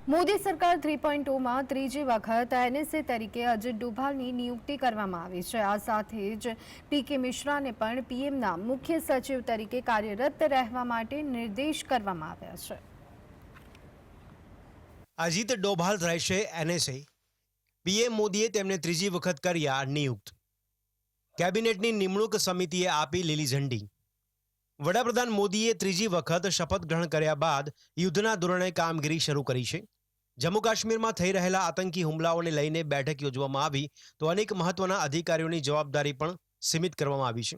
મોદી સરકાર 3.0માં ત્રીજી વખત એનએસએ તરીકે અજીત ડોભાલની નિયુક્તિ કરવામાં આવી છે। આ સાથે જ પીકે મિશ્રાને પણ પીએમના મુખ્ય સચિવ તરીકે કાર્યરત રહેવા માટે નિર્દેશ કરવામાં આવ્યા છે। અજીત ડોભાલ રહેશે એનએસએ। પીએમ મોદીએ તેમને ત્રીજી વખત કર્યા નિયુક્ત। કેબિનેટની નિમણૂક સમિતિએ આપી લીલી ઝંડી। વડાપ્રધાન મોદીએ ત્રીજી વખત શપથ ગ્રહણ કર્યા બાદ યુદ્ધના ધોરણે કામગીરી શરૂ કરી છે। જમ્મુ કાશ્મીરમાં થઈ રહેલા આતંકી હુમલાઓને લઈને બેઠક યોજવામાં આવી તો અનેક મહત્વના અધિકારીઓની જવાબદારી પણ સીમિત કરવામાં આવી છે।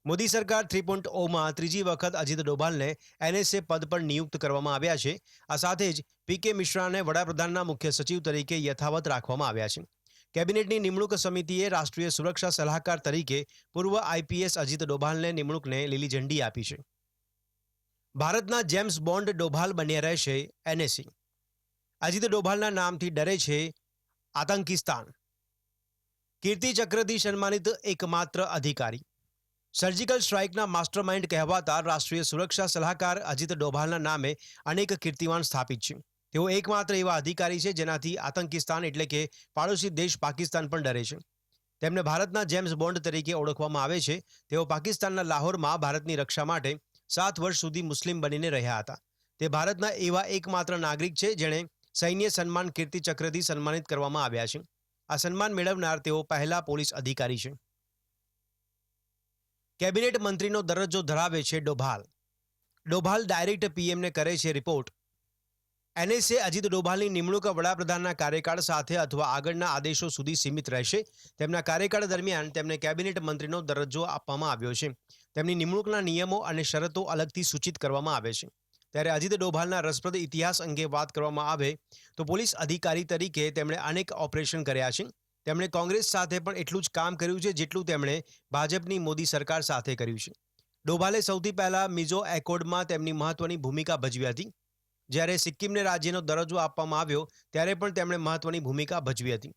મોદી સરકાર 3.0માં ત્રીજી વખત અજીત ડોભાલને એનએસએ પદ પર નિયુક્ત કરવામાં આવ્યા છે। આ સાથે જ પીકે મિશ્રાને વડાપ્રધાનના મુખ્ય સચિવ તરીકે યથાવત રાખવામાં આવ્યા છે। કેબિનેટની નિમણૂક સમિતિએ રાષ્ટ્રીય સુરક્ષા સલાહકાર તરીકે પૂર્વ આઈપીએસ અજીત ડોભાલને નિમણૂકને લીલી ઝંડી આપી છે। ભારતના જેમ્સ બોન્ડ ડોભાલ બન્યા રહેશે એનએસએ। અજીત ડોભાલના નામથી ડરે છે આતંકિસ્તાન। કીર્તિ ચક્રથી સન્માનિત એકમાત્ર અધિકારી। સર્જિકલ સ્ટ્રાઇકના માસ્ટરમાઇન્ડ કહેવાતા રાષ્ટ્રીય સુરક્ષા સલાહકાર અજીત ડોભાલના નામે અનેક કીર્તિમાન સ્થાપિત છે। તેઓ એકમાત્ર એવા અધિકારી છે જેનાથી આતંકિસ્તાન એટલે કે પાડોશી દેશ પાકિસ્તાન પણ ડરે છે। તેમને ભારતના જેમ્સ બોન્ડ તરીકે ઓળખવામાં આવે છે। તેઓ પાકિસ્તાનના લાહોરમાં ભારતની રક્ષા માટે 7 વર્ષ સુધી મુસ્લિમ બનીને રહ્યા હતા। તે ભારતના એવા એકમાત્ર નાગરિક છે જેણે સૈન્ય સન્માન કીર્તિ ચક્રથી સન્માનિત કરવામાં આવ્યા છે। આ સન્માન મેળવનાર તેઓ પહેલા પોલીસ અધિકારી છે। કેબિનેટ મંત્રીનો દરજ્જો ધરાવે છે ડોભાલ। ડોભાલ ડાયરેક્ટ પીએમને કરે છે રિપોર્ટ। એનએસએ અજીત ડોભાલની નિમણૂક વડાપ્રધાનના કાર્યકાળ સાથે અથવા આગળના આદેશો સુધી સીમિત રહેશે। તેમના કાર્યકાળ દરમિયાન તેમને કેબિનેટ મંત્રીનો દરજ્જો આપવામાં આવ્યો છે। તેમની નિમણૂકના નિયમો અને શરતો અલગથી સૂચિત કરવામાં આવે છે। ત્યારે અજીત ડોભાલના રસપ્રદ ઇતિહાસ અંગે વાત કરવામાં આવે તો પોલીસ અધિકારી તરીકે તેમણે અનેક ઓપરેશન કર્યા છે। તેમણે કોંગ્રેસ સાથે પણ એટલું જ કામ કર્યું છે જેટલું તેમણે ભાજપની મોદી સરકાર સાથે કર્યું છે। ડોભાલે સૌથી પહેલા મિઝો એકોર્ડમાં તેમની મહત્વની ભૂમિકા ભજવી હતી। જ્યારે સિક્કિમને રાજ્યનો દરજ્જો આપવામાં આવ્યો ત્યારે પણ તેમણે મહત્વની ભૂમિકા ભજવી હતી।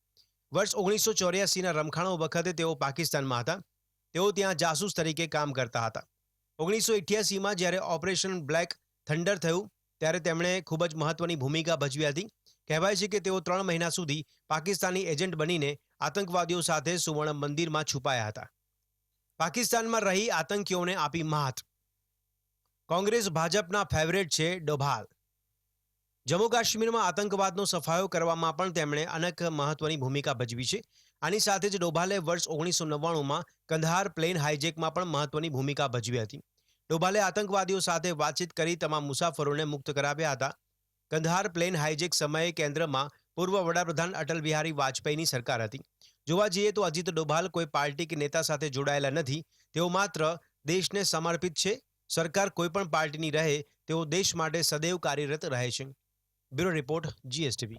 વર્ષ 1984ના રમખાણો વખતે તેઓ પાકિસ્તાનમાં હતા। તેઓ ત્યાં જાસૂસ તરીકે કામ કરતા હતા। 1988માં જ્યારે ઓપરેશન બ્લેક થંડર થયું ત્યારે તેમણે ખૂબ જ મહત્વની ભૂમિકા ભજવી હતી। કહેવાય છે કે તેઓ 3 મહિના સુધી પાકિસ્તાની એજન્ટ બનીને આતંકવાદીઓ સાથે સુવર્ણ મંદિરમાં છુપાયા હતા। પાકિસ્તાનમાં રહી આતંકીઓને આપી માત। કોંગ્રેસ ભાજપના ફેવરેટ છે ડોભાલ। જમ્મુ કાશ્મીરમાં આતંકવાદનો સફાયો કરવામાં પણ તેમણે અનેક મહત્વની ભૂમિકા ભજવી છે। આની સાથે જ ડોભાલે વર્ષ 1999માં કંદહાર પ્લેન હાઇજેકમાં પણ મહત્વની ભૂમિકા ભજવી હતી। ડોભાલે આતંકવાદીઓ સાથે વાતચીત કરી તમામ મુસાફરોને મુક્ત કરાવ્યા હતા। કંદહાર પ્લેન હાઇજેક સમયે કેન્દ્રમાં પૂર્વ વડાપ્રધાન અટલ બિહારી વાજપેયીની સરકાર હતી। જોવા જઈએ તો અજીત ડોભાલ કોઈ પાર્ટી કે નેતા સાથે જોડાયેલા નથી। તેઓ માત્ર દેશને સમર્પિત છે। સરકાર કોઈપણ પાર્ટીની રહે તેઓ દેશ માટે સદૈવ કાર્યરત રહે છે। Bureau report, GSTV।